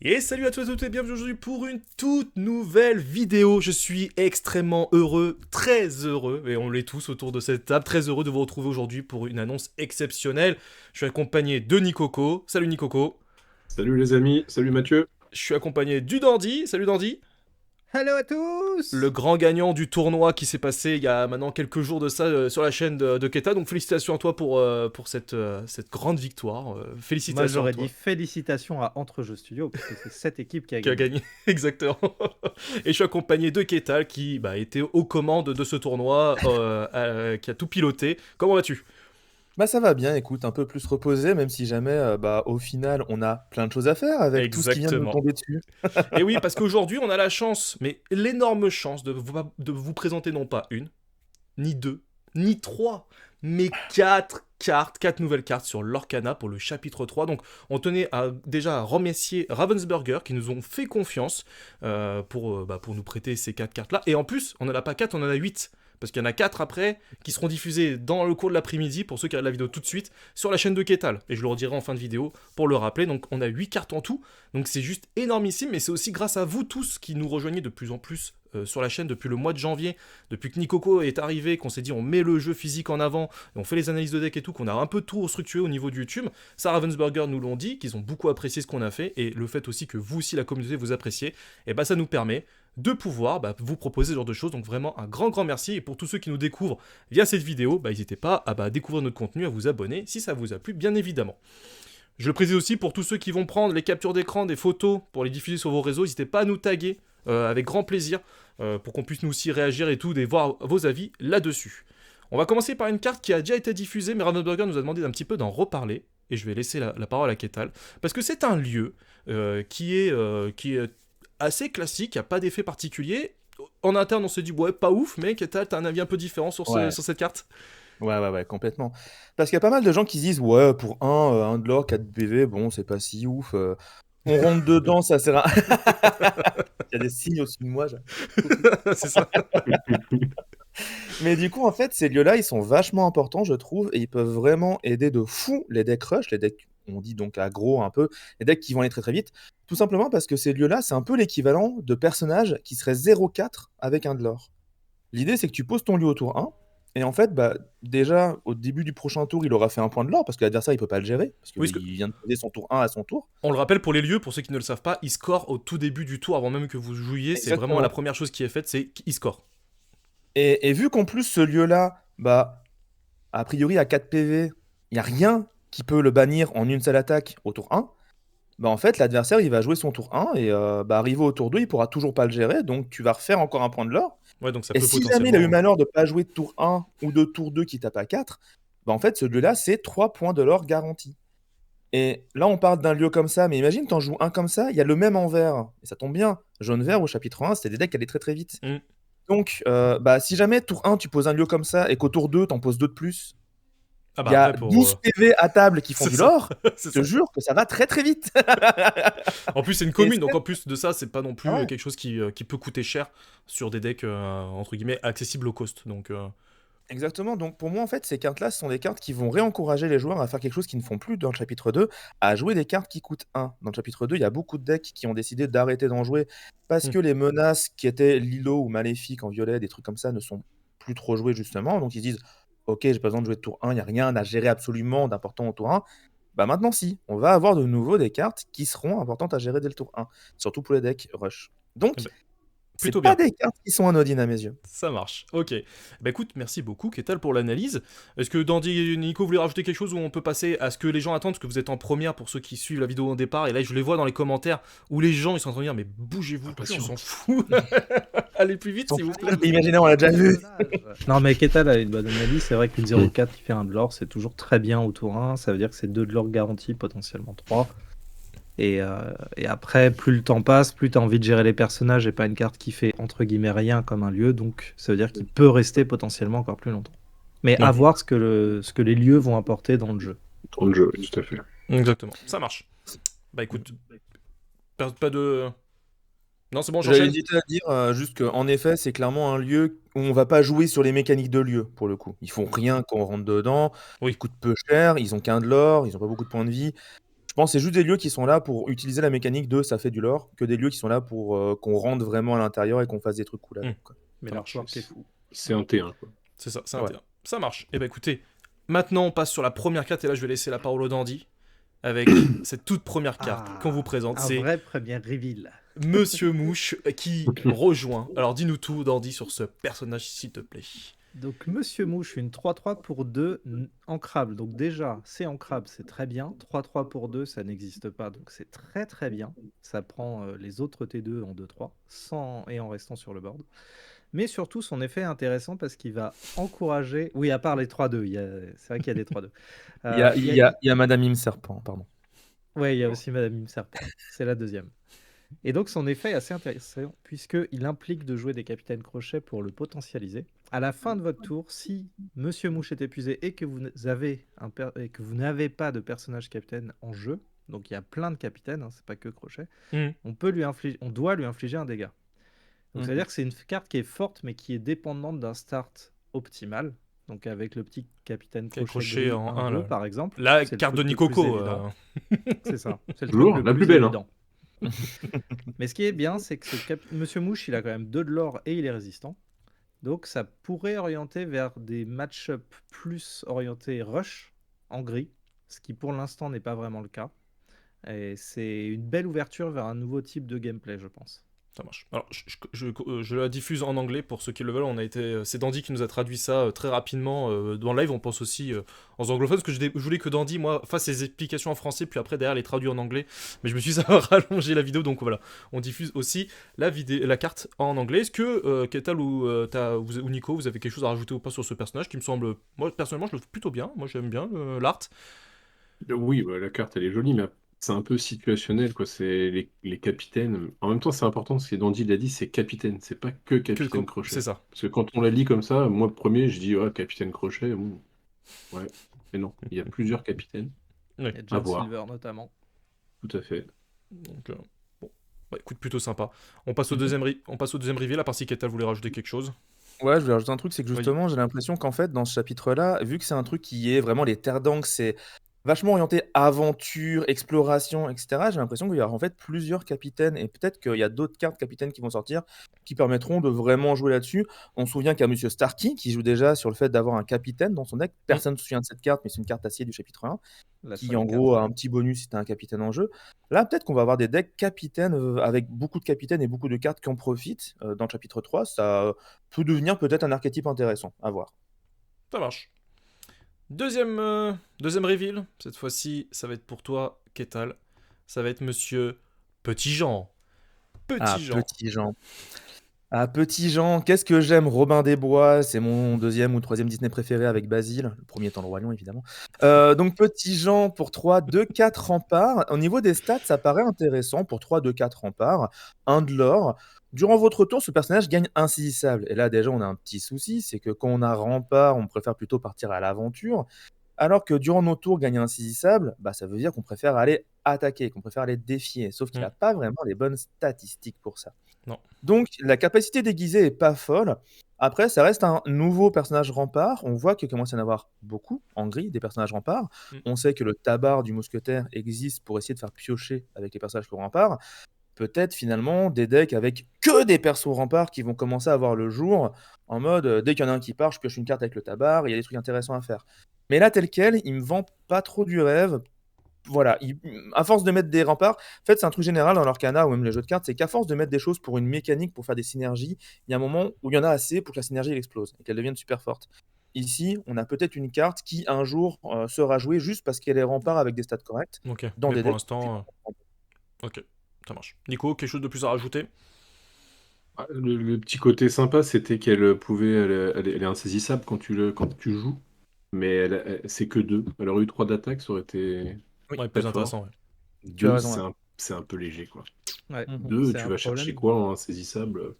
Et salut à tous et toutes et bienvenue aujourd'hui pour une toute nouvelle vidéo. Je suis extrêmement heureux, très heureux, et on l'est tous autour de cette table, très heureux de vous retrouver aujourd'hui pour une annonce exceptionnelle. Je suis accompagné de Nikoko. Salut Nikoko. Salut les amis, salut Mathieu. Je suis accompagné du Dandy. Salut Dandy. Hello à Le tous. grand gagnant du tournoi qui s'est passé il y a maintenant quelques jours de ça sur la chaîne de Keta. Donc félicitations à toi pour cette grande victoire. Moi Félicitations à j'aurais dit toi. félicitations à Entre Jeux Studio parce que c'est cette équipe qui a Qui a gagné. gagné, exactement. Et je suis accompagné de Ketal qui était aux commandes de ce tournoi, qui a tout piloté. Comment vas-tu? Bah ça va bien, écoute, un peu plus reposé, même si jamais, au final, on a plein de choses à faire avec tout ce qui vient de nous Exactement. tomber dessus. Et oui, parce qu'aujourd'hui, on a la chance, mais l'énorme chance de vous présenter non pas une, ni deux, ni trois, mais quatre cartes, quatre nouvelles cartes sur l'Orcana pour le chapitre 3. Donc on tenait déjà à remercier Ravensburger qui nous ont fait confiance pour nous prêter ces quatre cartes-là. Et en plus, on n'en a pas quatre, on en a 8. Parce qu'il y en a 4 après qui seront diffusés dans le cours de l'après-midi pour ceux qui regardent la vidéo tout de suite sur la chaîne de Ketal. Et je le redirai en fin de vidéo pour le rappeler. Donc on a 8 cartes en tout. Donc c'est juste énormissime. Mais c'est aussi grâce à vous tous qui nous rejoignez de plus en plus sur la chaîne depuis le mois de janvier. Depuis que Nikoko est arrivé, qu'on s'est dit on met le jeu physique en avant, et on fait les analyses de deck et tout, qu'on a un peu tout restructuré au niveau de YouTube. Ça, Ravensburger nous l'ont dit, qu'ils ont beaucoup apprécié ce qu'on a fait. Et le fait aussi que vous aussi, la communauté, vous appréciez, et ça nous permet de pouvoir vous proposer ce genre de choses. Donc vraiment un grand merci. Et pour tous ceux qui nous découvrent via cette vidéo, n'hésitez pas à découvrir notre contenu, à vous abonner si ça vous a plu, bien évidemment. Je le précise aussi pour tous ceux qui vont prendre les captures d'écran des photos pour les diffuser sur vos réseaux, n'hésitez pas à nous taguer avec grand plaisir pour qu'on puisse nous aussi réagir et tout et voir vos avis là-dessus. On va commencer par une carte qui a déjà été diffusée, mais Ravensburger nous a demandé d'un petit peu d'en reparler. Et je vais laisser la parole à Ketal. Parce que c'est un lieu qui est assez classique, il n'y a pas d'effet particulier. En interne, on s'est dit, ouais, pas ouf, mais Ketal, t'as un avis un peu différent sur Ouais. cette carte? Ouais, complètement. Parce qu'il y a pas mal de gens qui se disent: «Ouais, pour un de l'or, 4 PV, bon, c'est pas si ouf, on rentre dedans, ça sert à» Il y a des signes au-dessus de moi, coucou. C'est ça. Mais du coup, en fait, ces lieux-là, ils sont vachement importants, je trouve, et ils peuvent vraiment aider de fou les decks rush, les decks, on dit donc aggro un peu, les decks qui vont aller très très vite. Tout simplement parce que ces lieux-là, c'est un peu l'équivalent de personnages qui seraient 0-4 avec un de l'or. L'idée, c'est que tu poses ton lieu au tour 1, et en fait, déjà, au début du prochain tour, il aura fait un point de l'or, parce que l'adversaire, il peut pas le gérer, parce Oui, parce que qu'il vient de poser son tour 1 à son tour. on le rappelle pour les lieux, pour ceux qui ne le savent pas, ils scorent au tout début du tour avant même que vous jouiez. C'est vraiment la Exactement. première chose qui est faite, c'est qu'ils scorent. Et vu qu'en plus, ce lieu-là, a priori, à 4 PV, il n'y a rien qui peut le bannir en une seule attaque au tour 1, en fait, l'adversaire, il va jouer son tour 1, et arrivé au tour 2, il pourra toujours pas le gérer, donc tu vas refaire encore un point de l'or. Ouais, donc ça Et peut si jamais il a eu potentiellement. malheur de pas jouer de tour 1 ou de tour 2 qui tape à 4, en fait, ce lieu-là, c'est 3 points de l'or garantis. Et là, on parle d'un lieu comme ça, mais imagine, t'en joues un comme ça, il y a le même en vert. Et ça tombe bien. Jaune-vert au chapitre 1, c'était des decks qui allaient très très vite. Mm. Donc, si jamais tour 1, tu poses un lieu comme ça, et qu'au tour 2, t'en poses 2 de plus, Ah il y a après pour. 12 PV à table qui font C'est du ça. lore, C'est je te ça. jure que ça va très très vite. En plus, c'est une Et commune, donc en plus de ça, c'est pas non plus ah ouais. quelque chose qui peut coûter cher sur des decks entre guillemets accessibles au cost. Donc. Exactement, donc pour moi, en fait, ces cartes-là, ce sont des cartes qui vont réencourager les joueurs à faire quelque chose qu'ils ne font plus dans le chapitre 2, à jouer des cartes qui coûtent 1. Dans le chapitre 2, il y a beaucoup de decks qui ont décidé d'arrêter d'en jouer parce Mm. que les menaces qui étaient Lilo ou Maléfique en violet, des trucs comme ça, ne sont plus trop jouées justement. Donc ils se disent: ok, j'ai pas besoin de jouer de tour 1, il n'y a rien à gérer absolument d'important au tour 1. Maintenant, si, on va avoir de nouveau des cartes qui seront importantes à gérer dès le tour 1, surtout pour les decks rush. Eh Donc, ben, plutôt c'est pas bien. des cartes qui sont anodines à mes yeux. Ça marche. Ok. Écoute, merci beaucoup, Ketal, pour l'analyse. Est-ce que Dandy et Nico voulaient rajouter quelque chose ou on peut passer à ce que les gens attendent, parce que vous êtes en première pour ceux qui suivent la vidéo au départ, et là je les vois dans les commentaires où les gens ils sont en train de dire mais bougez-vous, parce qu'on s'en fout. Allez plus vite, s'il vous plaît. Imaginez, on l'a déjà vu. Non mais Ketal a une bonne analyse, c'est vrai qu'une 0-4 qui fait un de l'or c'est toujours très bien au tour 1, ça veut dire que c'est 2 de l'or garanti, potentiellement 3. Et après, plus le temps passe, plus tu as envie de gérer les personnages et pas une carte qui fait entre guillemets rien comme un lieu, donc ça veut dire qu'il peut rester potentiellement encore plus longtemps. Mais Ouais. à voir ce que les lieux vont apporter dans le jeu. Dans le jeu, oui, tout à fait. Exactement, ça marche. Écoute, pas de. Non, c'est bon, J'avais j'enchaîne. hésité à dire juste qu'en effet, c'est clairement un lieu où on va pas jouer sur les mécaniques de lieu, pour le coup. Ils font rien quand on rentre dedans, Oui. ils coûtent peu cher, ils ont qu'un de l'or, ils ont pas beaucoup de points de vie. Je pense que c'est juste des lieux qui sont là pour utiliser la mécanique de ça fait du lore, que des lieux qui sont là pour qu'on rentre vraiment à l'intérieur et qu'on fasse des trucs cool avec. Quoi. Mais Ça l'artwork est fou. C'est un T1, quoi. C'est ça, c'est un Ouais. T1. Ça marche. Et bah écoutez, maintenant on passe sur la première carte et là je vais laisser la parole au Dandy avec cette toute première carte qu'on vous présente. Un C'est vrai premier reveal. Monsieur Mouche qui rejoint. Alors dis-nous tout, Dandy, sur ce personnage, s'il te plaît. Donc Monsieur Mouche, une 3-3 pour 2 ancrable. Donc déjà, c'est ancrable, c'est très bien. 3-3 pour 2, ça n'existe pas, donc c'est très très bien. Ça prend les autres T2 en 2-3, sans... et en restant sur le board. Mais surtout, son effet est intéressant parce qu'il va encourager... Oui, à part les 3-2, c'est vrai qu'il y a des 3-2. Il y a Madame Im Serpent, pardon. Ouais, il y a aussi Madame Mime Serpent. C'est la deuxième. Et donc son effet est assez intéressant puisqu'il implique de jouer des capitaines crochets pour le potentialiser. À la fin de votre tour, si Monsieur Mouche est épuisé et que vous n'avez pas de personnage capitaine en jeu, donc il y a plein de capitaines, hein, c'est pas que crochet, on doit lui infliger un dégât. Donc ça veut dire que c'est une carte qui est forte mais qui est dépendante d'un start optimal. Donc avec le petit capitaine Qui est crochet crochet en en 1, 1 là. par exemple. La c'est le carte de truc le plus Nikoko. évident. C'est ça. C'est le Toujours, truc la plus belle, hein. évident. Mais ce qui est bien, c'est que Monsieur Mouche, il a quand même 2 de l'or et il est résistant. Donc ça pourrait orienter vers des match-up plus orientés rush en gris, ce qui pour l'instant n'est pas vraiment le cas. Et c'est une belle ouverture vers un nouveau type de gameplay, je pense. Ça marche. Alors, je la diffuse en anglais pour ceux qui le veulent. C'est Dandy qui nous a traduit ça très rapidement dans le live. On pense aussi en anglophone parce que je voulais que Dandy, moi, fasse ses explications en français, puis après derrière les traduire en anglais. Mais je me suis dit, ça va rallonger la vidéo, donc voilà. On diffuse aussi la carte en anglais. Est-ce que Ketal ou Nico, vous avez quelque chose à rajouter ou pas sur ce personnage qui me semble, moi personnellement, je le trouve plutôt bien. Moi, j'aime bien l'art. Oui, bah, la carte, elle est jolie, mais c'est un peu situationnel, quoi. C'est les capitaines. En même temps, c'est important, parce que Dandy l'a dit, c'est capitaine, c'est pas que capitaine Crochet. C'est ça. Parce que quand on la lit comme ça, moi, le premier, je dis, capitaine Crochet, ouais. Mais non, il y a plusieurs capitaines. Oui. Et John voir. Silver notamment. Tout à fait. Donc, bon. Bah, écoute, plutôt sympa. On passe au deuxième reveal, à part si Ketal voulait rajouter quelque chose. Ouais, je voulais rajouter un truc, c'est que justement, j'ai l'impression qu'en fait, dans ce chapitre-là, vu que c'est un truc qui est vraiment les terres d'Ankh, c'est vachement orienté aventure, exploration, etc. J'ai l'impression qu'il y aura en fait plusieurs capitaines et peut-être qu'il y a d'autres cartes capitaines qui vont sortir qui permettront de vraiment jouer là-dessus. On se souvient qu'il y a Monsieur Starkey qui joue déjà sur le fait d'avoir un capitaine dans son deck. Personne ne se souvient de cette carte, mais c'est une carte acier du chapitre 1 La qui seule en carte. gros a un petit bonus si tu as un capitaine en jeu. Là, peut-être qu'on va avoir des decks capitaines avec beaucoup de capitaines et beaucoup de cartes qui en profitent dans le chapitre 3. Ça peut devenir peut-être un archétype intéressant à voir. Ça marche. Deuxième reveal. Cette fois-ci, ça va être pour toi, Ketal. Ça va être Monsieur Petit Jean. Petit Jean. Petit Jean, qu'est-ce que j'aime Robin des Bois, c'est mon deuxième ou troisième Disney préféré avec Basile, le premier étant le Roi Lion évidemment. Donc Petit Jean pour 3, 2, 4 remparts. Au niveau des stats, ça paraît intéressant pour 3, 2, 4 remparts. 1 de l'or. Durant votre tour, ce personnage gagne insaisissable. Et là déjà on a un petit souci, c'est que quand on a rempart, on préfère plutôt partir à l'aventure. Alors que durant nos tours, gagner insaisissable, ça veut dire qu'on préfère aller attaquer, qu'on préfère aller défier. Sauf qu'il n'a pas vraiment les bonnes statistiques pour ça. Non. Donc la capacité déguisée est pas folle. Après, ça reste un nouveau personnage rempart. On voit qu'il commence à y en avoir beaucoup en gris des personnages remparts. On sait que le tabard du mousquetaire existe pour essayer de faire piocher avec les personnages pour rempart. Peut-être finalement des decks avec que des persos remparts qui vont commencer à voir le jour en mode dès qu'il y en a un qui part, je pioche une carte avec le tabard, il y a des trucs intéressants à faire. Mais là, tel quel, il me vend pas trop du rêve. Voilà, à force de mettre des remparts, en fait, c'est un truc général dans l'Arcana ou même les jeux de cartes, c'est qu'à force de mettre des choses pour une mécanique, pour faire des synergies, il y a un moment où il y en a assez pour que la synergie elle explose et qu'elle devienne super forte. Ici, on a peut-être une carte qui un jour sera jouée juste parce qu'elle est rempart avec des stats corrects. Ok, dans mais des pour decks. l'instant... Ok, ça marche. Nico, quelque chose de plus à rajouter? Le petit côté sympa, c'était qu'elle pouvait, elle est insaisissable quand tu joues, mais c'est que 2. Elle aurait eu 3 d'attaque, ça aurait été Ouais, très plus fort. intéressant, ouais. Tu as 2, raison, c'est un peu léger, quoi. Ouais. 2, C'est tu un vas problème. chercher quoi en insaisissable?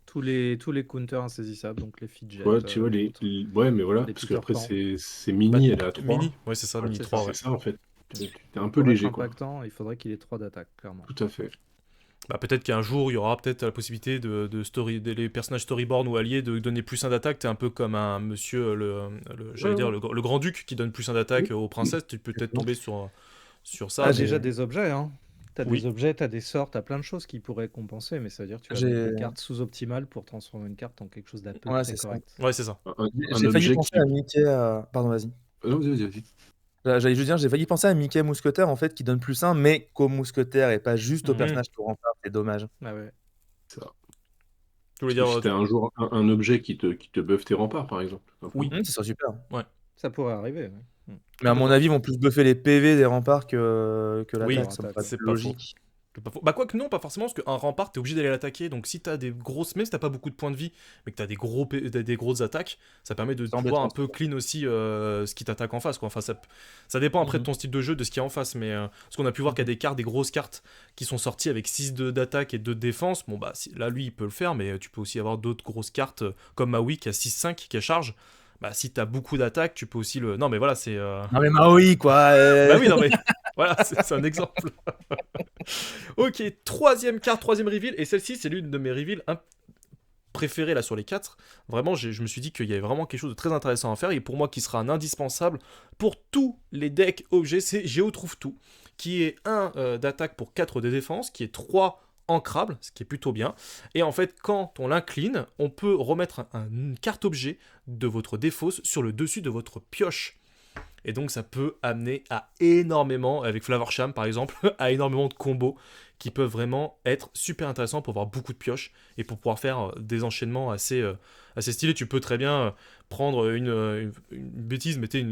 Tous les counters insaisissables, donc les fidgets. Ouais, tu vois, autres. ouais, mais voilà, les parce qu'après, Peter Pan. c'est mini, elle est à 3. Mini, ouais, c'est ça, Ouais, mini c'est 3, ça. ouais. C'est ça, en fait. T'es un peu Pour être léger, quoi. impactant, il faudrait qu'il ait 3 d'attaque, clairement. Tout à fait. Bah, peut-être qu'un jour, il y aura peut-être la possibilité les personnages storyboard ou alliés de donner plus 1 d'attaque. T'es un peu comme un monsieur, j'allais dire, le grand-duc qui donne plus 1 d'attaque aux princesses. Tu peux peut-être tomber sur sur ça. T'as mais- déjà des objets, hein. T'as Oui. des objets, t'as des sorts, t'as plein de choses qui pourraient compenser, mais ça veut dire que tu vas J'ai- mettre des cartes sous-optimales pour transformer une carte en quelque chose d'à peu Ouais, près c'est ça. correct. Ouais, c'est ça. Un J'ai failli objet penser qui. à Mickey. Pardon, vas-y. Non, vas-y. J'allais juste dire, j'ai failli penser à Mickey Mousquetaire en fait, qui donne plus 1, mais qu'au Mousquetaire et pas juste au Mhm. personnage qui rempart. C'est dommage. Ah ouais. Ça. Tu voulais Parce dire. que si t'as un jour un objet qui te buffe tes remparts, par exemple. Oui. Ce serait super. Ça pourrait arriver. Ouais. Mais à mon avis, ils vont plus buffer les PV des remparts que Oui, l'attaque. ça me paraît c'est plus pas logique. C'est pas faux. Bah, quoique non, pas forcément, parce qu'un rempart, t'es obligé d'aller l'attaquer. Donc, si t'as des grosses. Même si t'as pas beaucoup de points de vie, mais que t'as des grosses attaques, ça permet de C'est pouvoir embêtant, un peu clean aussi ce qui t'attaque en face, quoi. Enfin, ça dépend après de ton style de jeu, de ce qu'il y a en face. Mais parce qu'on a pu voir qu'il y a des cartes, des grosses cartes qui sont sorties avec 6 d'attaque et 2 de défense. Bon, bah, là, lui, il peut le faire, mais tu peux aussi avoir d'autres grosses cartes comme Maui qui a 6-5 qui a charge. Bah, si t'as beaucoup d'attaques, tu peux aussi le. Non, mais voilà, c'est. Non mais Maui quoi. Bah oui, non, mais. Voilà, c'est un exemple. Ok, troisième carte, troisième reveal, et celle-ci, c'est l'une de mes reveals préférées là sur les 4. Vraiment, je me suis dit qu'il y avait vraiment quelque chose de très intéressant à faire, et pour moi, qui sera un indispensable pour tous les decks objets, c'est Géo trouve tout, qui est 1 d'attaque pour 4 de défense, qui est 3 ancrable, ce qui est plutôt bien. Et en fait, quand on l'incline, on peut remettre une carte objet de votre défausse sur le dessus de votre pioche. Et donc ça peut amener à énormément, avec Flavor Sham par exemple, à énormément de combos qui peuvent vraiment être super intéressants pour avoir beaucoup de pioches et pour pouvoir faire des enchaînements assez stylés. Tu peux très bien prendre une bêtise, mettez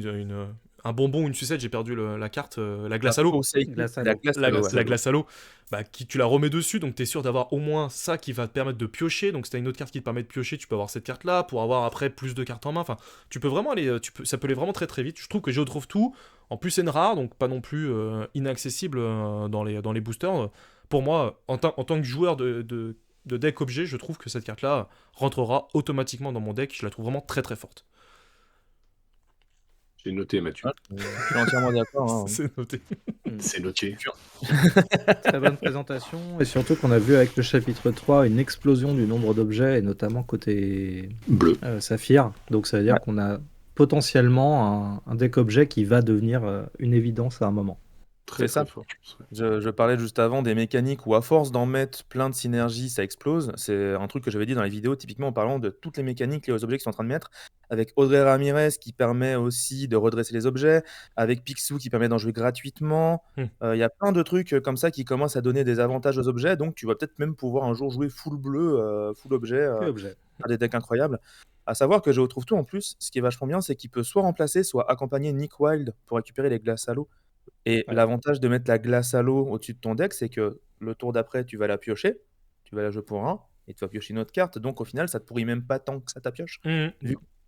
un bonbon ou une sucette, j'ai perdu la carte, la glace à l'eau. Glace à La l'eau. glace à La, l'eau, la glace à l'eau, bah, tu la remets dessus, donc tu es sûr d'avoir au moins ça qui va te permettre de piocher. Donc si tu as une autre carte qui te permet de piocher, tu peux avoir cette carte là pour avoir après plus de cartes en main. Enfin, tu peux vraiment aller, ça peut aller vraiment très très vite. Je trouve que Géo trouve tout. En plus, c'est une rare, donc pas non plus inaccessible dans les boosters. Pour moi, en tant que joueur de deck objet, je trouve que cette carte là rentrera automatiquement dans mon deck. Je la trouve vraiment très très forte. J'ai noté, Mathieu. Je suis entièrement d'accord. hein. C'est noté. C'est noté. Très bonne présentation, et surtout qu'on a vu avec le chapitre 3 une explosion du nombre d'objets, et notamment côté Bleu. Saphir. Donc ça veut dire qu'on a potentiellement un deck objet qui va devenir une évidence à un moment. Très C'est ça. fort. je pense, ouais. Je parlais juste avant des mécaniques où à force d'en mettre plein de synergies, ça explose. C'est un truc que j'avais dit dans les vidéos, typiquement en parlant de toutes les mécaniques liées aux objets qu'ils sont en train de mettre, avec Audrey Ramirez qui permet aussi de redresser les objets, avec Picsou qui permet d'en jouer gratuitement. Il y a plein de trucs comme ça qui commencent à donner des avantages aux objets, donc tu vas peut-être même pouvoir un jour jouer full bleu, full objet, Que objet. faire des decks incroyables. À savoir que je retrouve tout en plus, ce qui est vachement bien, c'est qu'il peut soit remplacer, soit accompagner Nick Wild pour récupérer les glaces à l'eau. Et Ouais. l'avantage de mettre la glace à l'eau au-dessus de ton deck, c'est que le tour d'après, tu vas la piocher, tu vas la jouer pour 1, et tu vas piocher une autre carte. Donc au final, ça te pourrit même pas tant que ça ta pioche.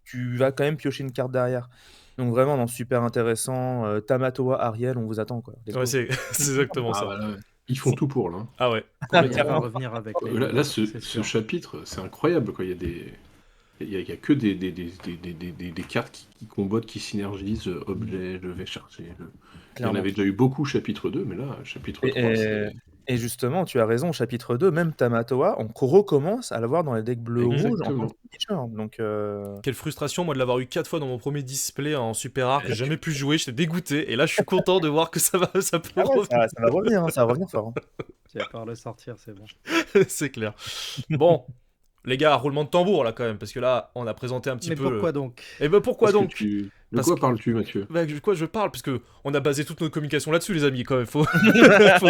Tu vas quand même piocher une carte derrière. Donc vraiment, non, super intéressant. Tamatoa, Ariel, on vous attend quoi. Let's Ouais, go. c'est exactement ça. Voilà. Ils font tout pour, là. Ah ouais. On va carrément. revenir avec les Là, leaders, ce c'est sûr. chapitre, c'est incroyable, quoi. Il y a que des cartes qui combattent, qui synergisent, objets, je vais chercher. Il y en Clairement. avait déjà eu beaucoup chapitre 2, mais là, chapitre 3, c'est... Et justement, tu as raison, chapitre 2, même Tamatoa, on recommence à l'avoir dans les decks bleu-rouge en Exactement. tant que feature. Donc, Quelle frustration, moi, de l'avoir eu 4 fois dans mon premier display en super rare, que j'ai jamais pu jouer, j'étais dégoûté, et là je suis content de voir que ça peut ah ouais, revenir. ça va revenir, ça va revenir fort. hein. Tu vas pouvoir le sortir, c'est bon. C'est clair. Bon, les gars, roulement de tambour là quand même, parce que là on a présenté un petit Mais peu. pourquoi donc? Et ben pourquoi Parce que donc De Parce quoi que- parles-tu, Mathieu? Bah, de quoi je parle, parce que on a basé toute notre communication là-dessus, les amis, quand même. Faut quand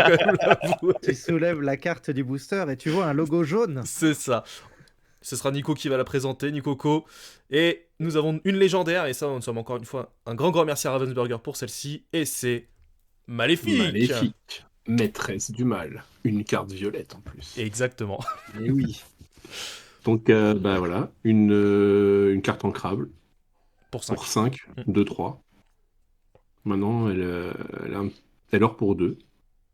même l'avouer. Tu soulèves la carte du booster et tu vois un logo jaune. C'est ça. Ce sera Nico qui va la présenter, Nicoco. Et nous avons une légendaire, et ça, nous sommes encore une fois un grand merci à Ravensburger pour celle-ci, et c'est Maléfique. Maléfique. Maîtresse du mal. Une carte violette, en plus. Exactement. Et oui. Donc, bah voilà, une carte ancrable Pour 5. pour 5, 2-3. Maintenant, elle or pour 2.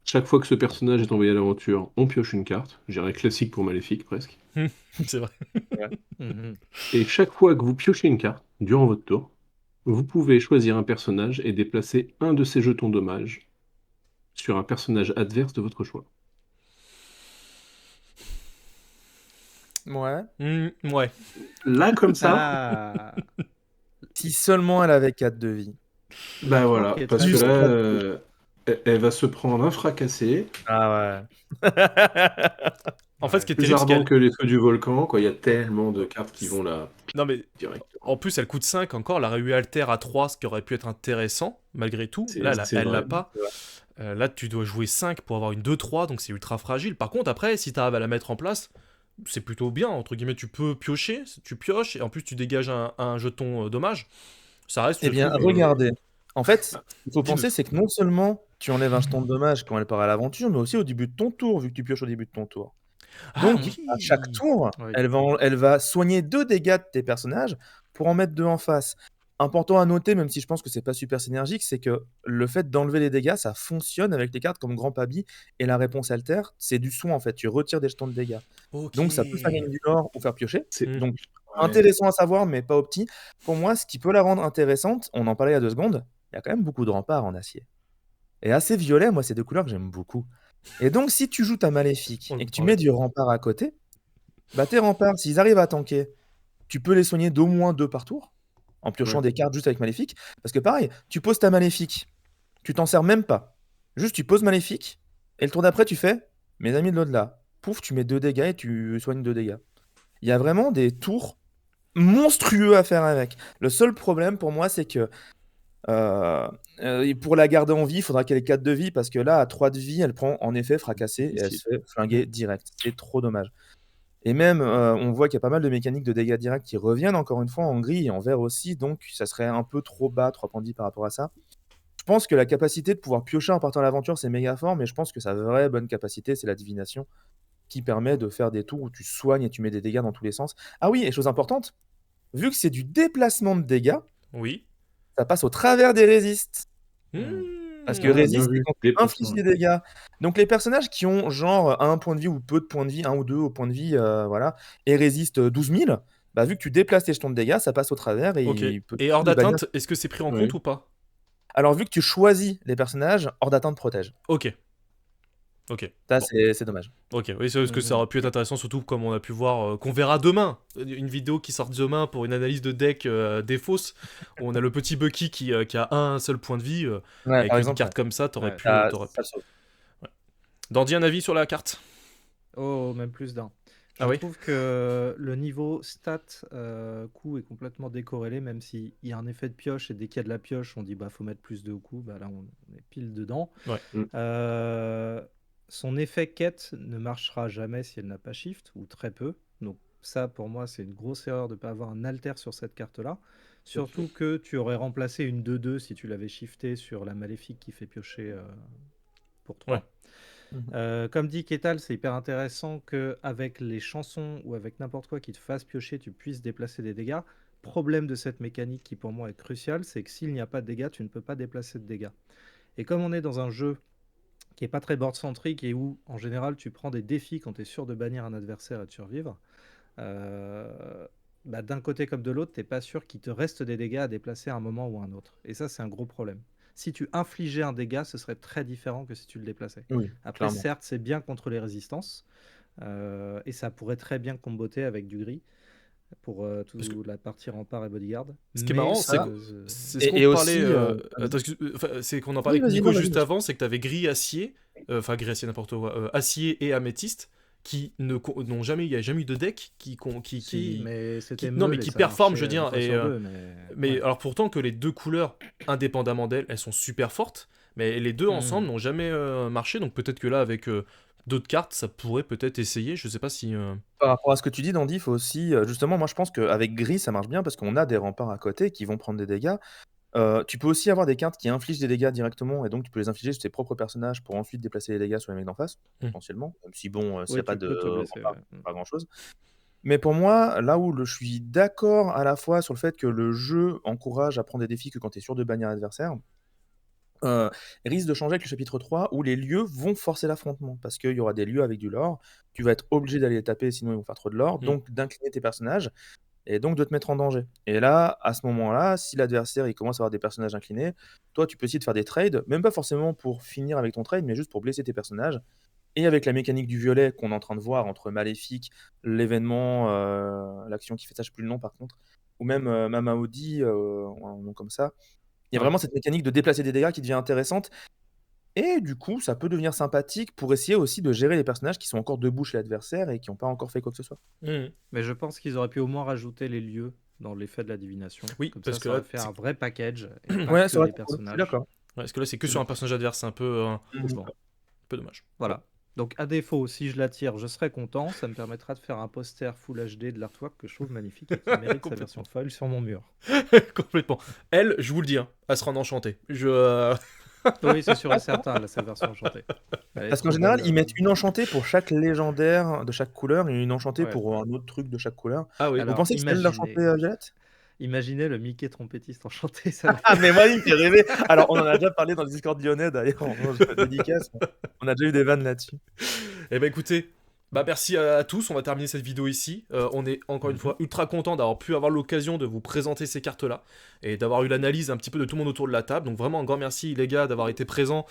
Chaque fois que ce personnage est envoyé à l'aventure, on pioche une carte. Je dirais classique pour Maléfique, presque. C'est vrai. Et chaque fois que vous piochez une carte, durant votre tour, vous pouvez choisir un personnage et déplacer un de ses jetons dommages sur un personnage adverse de votre choix. Ouais. Ouais. Là, comme ça, Ah, Si seulement elle avait 4 de vie. bah voilà, Ok, parce très que bien. là, Elle va se prendre un fracassé, Ah ouais. En fait, ce qui est plus terrible, c'est ardent qu'elle. que les feux du volcan, quoi. Il y a tellement de cartes qui vont là Non, mais directement. en plus, elle coûte 5 encore. Elle aurait eu Alter à 3, ce qui aurait pu être intéressant, malgré tout. Là, C'est elle l'a vrai. pas. Là, tu dois jouer 5 pour avoir une 2-3, donc c'est ultra fragile. Par contre, après, si tu arrives à la mettre en place, c'est plutôt bien. Entre guillemets, tu peux piocher, tu pioches, et en plus, tu dégages un jeton dommage. Ça reste, Eh je bien, trouve. regardez. En fait, ce qu'il faut Dis-nous. penser, c'est que non seulement tu enlèves un jeton de dommage quand elle part à l'aventure, mais aussi au début de ton tour, vu que tu pioches au début de ton tour. Ah Donc, à chaque oui. tour, Oui. elle va soigner 2 dégâts de tes personnages pour en mettre 2 en face. Important à noter, même si je pense que c'est pas super synergique, c'est que le fait d'enlever les dégâts, ça fonctionne avec les cartes comme Grand Pabi et la réponse Alter, c'est du soin en fait, tu retires des jetons de dégâts. Ok. Donc ça peut faire gagner du lore ou faire piocher. C'est Hmm. Donc ouais. intéressant à savoir, mais pas opti. Pour moi, ce qui peut la rendre intéressante, on en parlait il y a 2 secondes, il y a quand même beaucoup de remparts en acier. Et assez violet, moi, c'est 2 couleurs que j'aime beaucoup. Et donc, si tu joues ta Maléfique On et en que tu parlait. mets du rempart à côté, bah tes remparts, s'ils arrivent à tanker, tu peux les soigner d'au moins 2 par tour, en piochant Ouais. des cartes juste avec Maléfique. Parce que pareil, tu poses ta Maléfique, tu t'en sers même pas. Juste, tu poses Maléfique, et le tour d'après, tu fais Mes amis de l'au-delà. Pouf, tu mets 2 dégâts et tu soignes 2 dégâts. Il y a vraiment des tours monstrueux à faire avec. Le seul problème pour moi, c'est que et pour la garder en vie, il faudra qu'elle ait 4 de vie, parce que là, à 3 de vie, elle prend en effet fracassé et elle se Difficile. fait flinguer direct. C'est trop dommage. Et même, on voit qu'il y a pas mal de mécaniques de dégâts directs qui reviennent encore une fois en gris et en vert aussi, donc ça serait un peu trop bas, 3 points de vie par rapport à ça. Je pense que la capacité de pouvoir piocher en partant à l'aventure, c'est méga fort, mais je pense que sa vraie bonne capacité, c'est la divination, qui permet de faire des tours où tu soignes et tu mets des dégâts dans tous les sens. Ah oui, et chose importante, vu que c'est du déplacement de dégâts, Oui. ça passe au travers des résistes. Parce que Ah, bien résiste, c'est vu. quand tu infliges Déplacement. des dégâts. Donc les personnages qui ont genre 1 point de vie ou peu de points de vie, 1 ou 2 au point de vie, voilà, et résistent 12 000, bah, vu que tu déplaces tes jetons de dégâts, ça passe au travers et Ok. il peut Et hors les bannir. d'atteinte, est-ce que c'est pris en Ouais. compte ou pas? Alors vu que tu choisis les personnages, hors d'atteinte protège. Ok. Ok. Ça, Bon. c'est dommage. Ok, oui, c'est parce que ça aurait pu être intéressant, surtout comme on a pu voir, qu'on verra demain. Une vidéo qui sort demain pour une analyse de deck des fausses, où on a le petit Bucky qui a un seul point de vie. Ouais, Avec par une exemple, carte comme ça, t'aurais Ouais. pu. ça, T'aurais pu. ça le sauve. Dandy, un avis sur la carte? Oh, même plus d'un. Je Ah oui? trouve que le niveau stat coup est complètement décorrélé, même s'il y a un effet de pioche, et dès qu'il y a de la pioche, on dit bah faut mettre plus de coups, bah là on est pile dedans. Ouais. Son effet quête ne marchera jamais si elle n'a pas shift, ou très peu. Donc ça pour moi c'est une grosse erreur de ne pas avoir un alter sur cette carte-là. Surtout que tu aurais remplacé une 2-2 si tu l'avais shifté sur la maléfique qui fait piocher pour 3. Ouais. Comme dit Ketal, c'est hyper intéressant qu'avec les chansons ou avec n'importe quoi qui te fasse piocher, tu puisses déplacer des dégâts. Problème de cette mécanique qui pour moi est crucial, c'est que s'il n'y a pas de dégâts, tu ne peux pas déplacer de dégâts. Et comme on est dans un jeu qui est pas très board-centrique et où en général tu prends des défis quand tu es sûr de bannir un adversaire et de survivre, bah, d'un côté comme de l'autre, t'es pas sûr qu'il te reste des dégâts à déplacer à un moment ou à un autre. Et ça, c'est un gros problème. Si tu infligeais un dégât, ce serait très différent que si tu le déplaçais. Oui, Après, clairement. certes, c'est bien contre les résistances, et ça pourrait très bien comboter avec du gris pour Parce que toute la partie rempart et bodyguard. ce qui est Mais marrant, c'est ça- c'est ce qu'on Et parlait. aussi, Attends, enfin, c'est qu'on en oui, parlait avec vas-y, Nico non, vas-y, juste vas-y. avant, c'est que t'avais gris acier, enfin gris acier n'importe quoi, acier et améthyste, qui n'ont jamais, il y a jamais eu de deck Si, mais c'était non, mais meule et qui ça performe, je veux marchait une dire. fois Et, sur deux, mais ouais. alors pourtant que les deux couleurs, indépendamment d'elles, elles sont super fortes, mais les deux ensemble n'ont jamais marché, donc peut-être que là, avec d'autres cartes, ça pourrait peut-être essayer, je sais pas si... Par rapport à ce que tu dis, Dandy, il faut aussi, justement, moi je pense qu'avec gris, ça marche bien parce qu'on a des remparts à côté qui vont prendre des dégâts. Tu peux aussi avoir des cartes qui infligent des dégâts directement et donc tu peux les infliger sur tes propres personnages pour ensuite déplacer les dégâts sur les mecs d'en face, potentiellement. Même si bon, s'il n'y Oui, a pas tu de peux te blesser. rempart, Ouais. pas grand-chose. Mais pour moi, là où je suis d'accord à la fois sur le fait que le jeu encourage à prendre des défis que quand tu es sûr de bannir l'adversaire, risque de changer avec le chapitre 3 où les lieux vont forcer l'affrontement parce qu'il y aura des lieux avec du lore. Tu vas être obligé d'aller les taper sinon ils vont faire trop de lore, donc d'incliner tes personnages et donc de te mettre en danger. Et là, à ce moment-là, si l'adversaire il commence à avoir des personnages inclinés, toi tu peux essayer de faire des trades, même pas forcément pour finir avec ton trade, mais juste pour blesser tes personnages. Et avec la mécanique du violet qu'on est en train de voir entre Maléfique, l'événement, l'action qui fait ça, je sais plus le nom par contre, ou même Mamaudi, un nom comme ça. Il y a Ouais. vraiment cette mécanique de déplacer des dégâts qui devient intéressante. Et du coup, ça peut devenir sympathique pour essayer aussi de gérer les personnages qui sont encore debout chez l'adversaire et qui n'ont pas encore fait quoi que ce soit. Mais je pense qu'ils auraient pu au moins rajouter les lieux dans l'effet de la divination. Oui, Comme parce ça, que ça aurait là, fait c'est- un vrai package et pas Ouais, que ça aurait les été cool, je suis personnages. d'accord. Ouais, parce que là, c'est que sur un personnage adverse, c'est un Bon, peu dommage. voilà. Donc à défaut, si je la tire, je serais content. Ça me permettra de faire un poster Full HD de l'artwork que je trouve magnifique et qui mérite sa Complètement. version foil sur mon mur. Complètement. Elle, je vous le dis, hein, elle sera en enchanté. Oui, c'est sûr et certain, là, sa version enchantée. Elle est Parce qu'en trop général, belle, ils mettent une enchantée pour chaque légendaire de chaque couleur et une enchantée Ouais. pour un autre truc de chaque couleur. Ah oui. Vous Alors, pensez que c'est elle l'enchantée, Violette? Imaginez le Mickey trompettiste enchanté, ça me Ah, mais moi, il me fait rêver. Alors, on en a déjà parlé dans le Discord lyonnais, d'ailleurs, en dédicace. On a déjà eu des vannes là-dessus. Eh ben écoutez, merci à tous, on va terminer cette vidéo ici. On est encore une fois ultra content d'avoir pu avoir l'occasion de vous présenter ces cartes-là et d'avoir eu l'analyse un petit peu de tout le monde autour de la table. Donc vraiment un grand merci les gars d'avoir été présents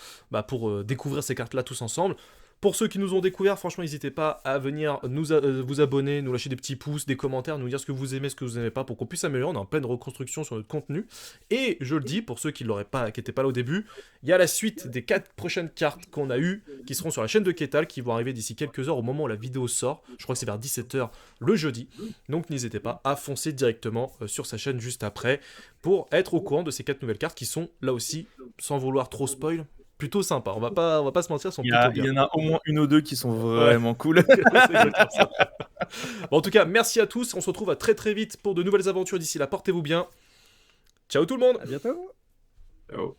pour découvrir ces cartes-là tous ensemble. Pour ceux qui nous ont découvert, franchement, n'hésitez pas à venir vous abonner, nous lâcher des petits pouces, des commentaires, nous dire ce que vous aimez, ce que vous n'aimez pas, pour qu'on puisse améliorer. On est en pleine reconstruction sur notre contenu. Et je le dis, pour ceux qui n'étaient pas là au début, il y a la suite des 4 prochaines cartes qu'on a eues, qui seront sur la chaîne de Ketal, qui vont arriver d'ici quelques heures au moment où la vidéo sort. Je crois que c'est vers 17h le jeudi. Donc n'hésitez pas à foncer directement sur sa chaîne juste après, pour être au courant de ces 4 nouvelles cartes qui sont, là aussi, sans vouloir trop spoil, plutôt sympa. On va pas se mentir, sont plutôt bien. Il y en a au moins une ou deux qui sont vraiment cool. C'est exactement ça. Bon, en tout cas, merci à tous. On se retrouve à très très vite pour de nouvelles aventures. D'ici là, portez-vous bien. Ciao tout le monde. À bientôt. Ciao.